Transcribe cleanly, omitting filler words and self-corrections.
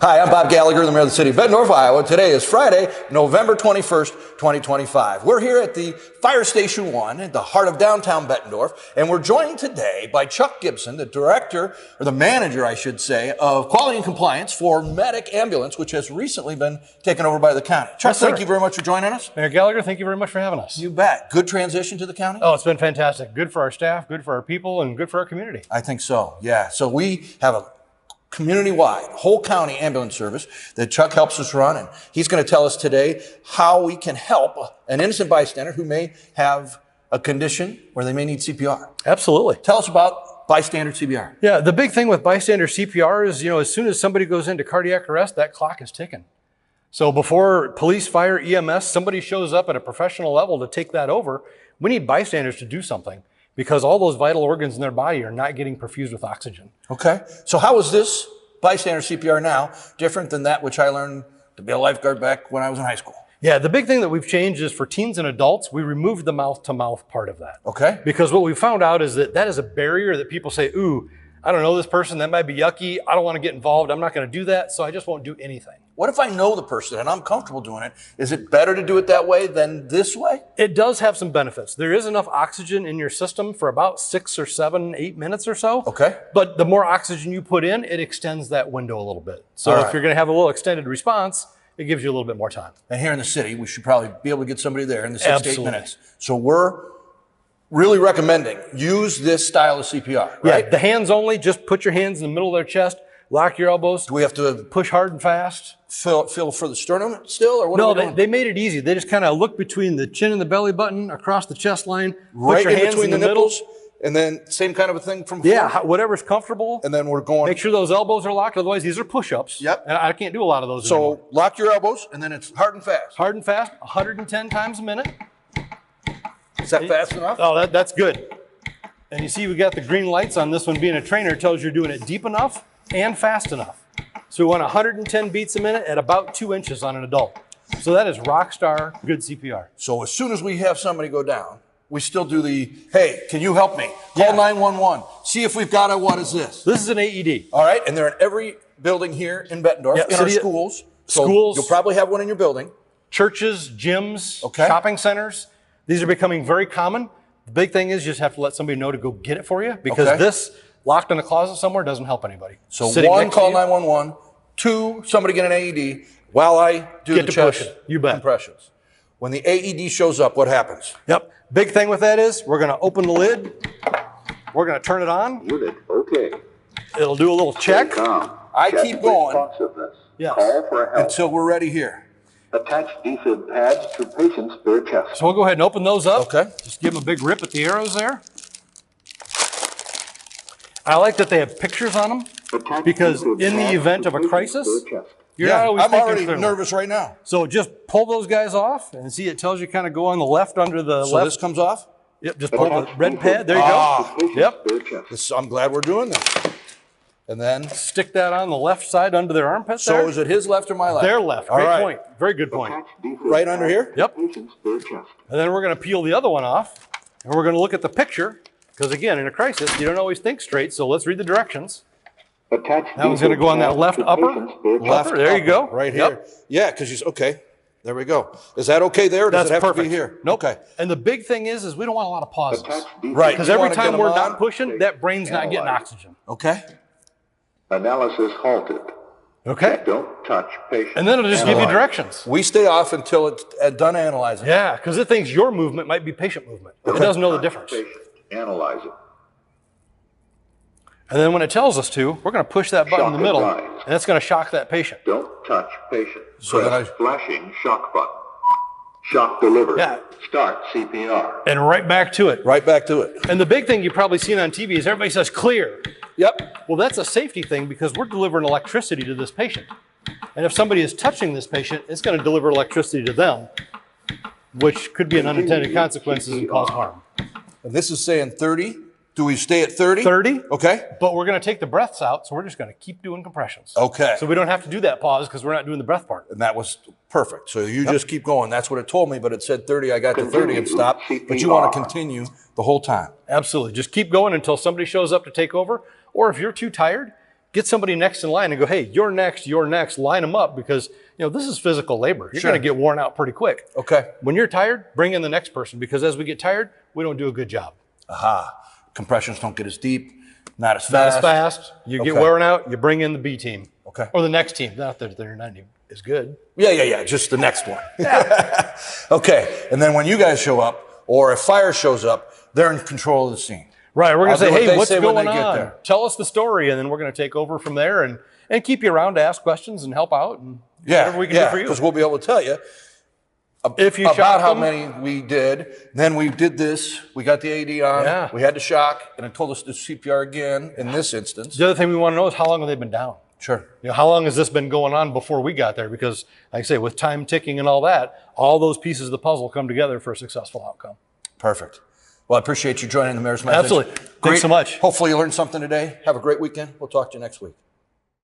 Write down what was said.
Hi, I'm Bob Gallagher, the Mayor of the City of Bettendorf, Iowa. Today is Friday, November 21st, 2025. We're here at the Fire Station 1 at the heart of downtown Bettendorf, and we're joined today by Chuck Gipson, the director, or the manager, I should say, of Quality and Compliance for Medic Ambulance, which has recently been taken over by the county. Chuck, Yes, thank you very much for joining us. Mayor Gallagher, thank you very much for having us. You bet. Good transition to the county? Oh, it's been fantastic. Good for our staff, good for our people, and good for our community. I think so, yeah. So we have a community-wide, whole county ambulance service that Chuck helps us run, and he's going to tell us today how we can help an innocent bystander who may have a condition where they may need CPR. Absolutely. Tell us about Bystander CPR. Yeah, the big thing with bystander CPR is, as soon as somebody goes into cardiac arrest, that clock is ticking. So before police, fire, EMS, somebody shows up at a professional level to take that over, we need bystanders to do something, because all those vital organs in their body are not getting perfused with oxygen. Okay. So how is this bystander CPR now different than that which I learned to be a lifeguard back when I was in high school? Yeah, the big thing that we've changed is for teens and adults, we removed the mouth-to-mouth part of that. Okay. Because what we found out is that is a barrier that people say, ooh, I don't know this person, that might be yucky, I don't want to get involved, I'm not going to do that, so I just won't do anything. What if I know the person and I'm comfortable doing it? Is it better to do it that way than this way? It does have some benefits. There is enough oxygen in your system for about 6 or 7, 8 minutes or so. Okay. But the more oxygen you put in, it extends that window a little bit. So if you're going to have a little extended response, it gives you a little bit more time. And here in the city, we should probably be able to get somebody there in the 6 to 8 minutes. So we're really recommending use this style of CPR, right? Yeah, the hands only, just put your hands in the middle of their chest, lock your elbows. Do we have to push hard and fast? Feel for the sternum still, or what? No, are we doing? they made it easy. They just kind of look between the chin and the belly button, across the chest line, right put your hands between in the middle. nipples, and then same kind of a thing from before? Yeah, whatever's comfortable. And then we're going. Make sure those elbows are locked, otherwise these are push-ups. Yep. And I can't do a lot of those So anymore. lock your elbows, and then it's hard and fast. Hard and fast, 110 times a minute. Is that fast enough? Oh, that's good. And you see we got the green lights on this one. Being a trainer tells you're doing it deep enough and fast enough. So we want 110 beats a minute at about 2 inches on an adult. So that is rock star good CPR. So as soon as we have somebody go down, we still do the, hey, can you help me? Call 911. See if we've got a, what is this? This is an AED. All right, and they're in every building here in Bettendorf, in our schools. So schools. You'll probably have one in your building. Churches, gyms, Okay. shopping centers. These are becoming very common. The big thing is you just have to let somebody know to go get it for you, because this locked in a closet somewhere doesn't help anybody. So Sitting 1, next to call you. 911. 2, somebody get an AED while I do Get the to chest pushing. You bet. compressions. When the AED shows up, what happens? Yep. Big thing with that is we're going to open the lid. We're going to turn it on. Unit, okay. It'll do a little check. I keep going Yes. Call for help. until we're ready here. Attach defib pads to patient's bare chest. So we'll go ahead and open those up. Okay. Just give them a big rip at the arrows there. I like that they have pictures on them, Attach because defib in the pads event to of a patient's crisis, bare chest. you're not always I'm thinking already clearly. nervous right now. So just pull those guys off, and see it tells you kind of go on the left under the So left. this comes off? Yep, just pull the Attach red defib pad. There you Ah. go. to patient's Yep. bare chest. I'm glad we're doing this. And then, Stick that on the left side under their armpit so there. is it his left or my left? Their left. All Great right. point. Very good point. Attach defib Right under pads here? Yep. to patient's bare chest. And then we're going to peel the other one off, and we're going to look at the picture, because again, in a crisis, you don't always think straight, so let's read the directions. Attach That one's going to go on that left upper. Left There you go. upper, right Yep. here. Yeah, because she's, okay. There we go. Is that okay there, or does That's it have perfect. to be here? Nope. Okay. And the big thing is we don't want a lot of pauses. Attach defib Right. Because You every wanna get time 'em we're on. not pushing, that brain's not getting oxygen. Okay. Analysis halted. Okay? Don't touch patient. And then it'll just give you Analyze. directions. We stay off until it's done analyzing. Yeah, because it thinks your movement might be patient movement. It doesn't know the difference. Patient. Analyze it. And then when it tells us to, we're going to push that button in the Shock middle, advised. and it's going to shock that patient. Don't touch patient. So then Press flashing shock button. Shock delivered. Yeah. Start CPR. And right back to it. Right back to it. And the big thing you've probably seen on TV is everybody says clear. Yep. Well, that's a safety thing, because we're delivering electricity to this patient. And if somebody is touching this patient, it's going to deliver electricity to them, which could be an unintended consequences and cause harm. And this is saying 30. Do we stay at 30? 30. Okay. But we're going to take the breaths out, so we're just going to keep doing compressions. Okay. So we don't have to do that pause, because we're not doing the breath part. And that was perfect. So you just keep going. That's what it told me, but it said 30. I got to 30 and stopped. But you want to continue the whole time. Absolutely. Just keep going until somebody shows up to take over. Or if you're too tired, get somebody next in line and go, hey, you're next, line them up, because this is physical labor. You're Sure. going to get worn out pretty quick. Okay. When you're tired, bring in the next person, because as we get tired, we don't do a good job. Aha. Compressions don't get as deep, not as Not fast. as fast. You get Okay. wearing out, you bring in the B team. Okay. Or the next team. Not that they're not as good. Yeah. Just the next one. Okay. And then when you guys show up, or if fire shows up, they're in control of the scene. Right. We're going to I'll do say, what hey, they what's say when going they get on? there. Tell us the story, and then we're going to take over from there and keep you around to ask questions and help out and whatever we can do for you. Because we'll be able to tell you If you about shot how them, many we did. Then we did this. We got the AD on. Yeah. We had the shock, and it told us to CPR again in this instance. the other thing we want to know is how long have they been down? Sure. How long has this been going on before we got there? Because, like I say, with time ticking and all that, all those pieces of the puzzle come together for a successful outcome. Perfect. Well, I appreciate you joining the Mayor's Message. Absolutely. Great. Thanks so much. Hopefully you learned something today. Have a great weekend. We'll talk to you next week.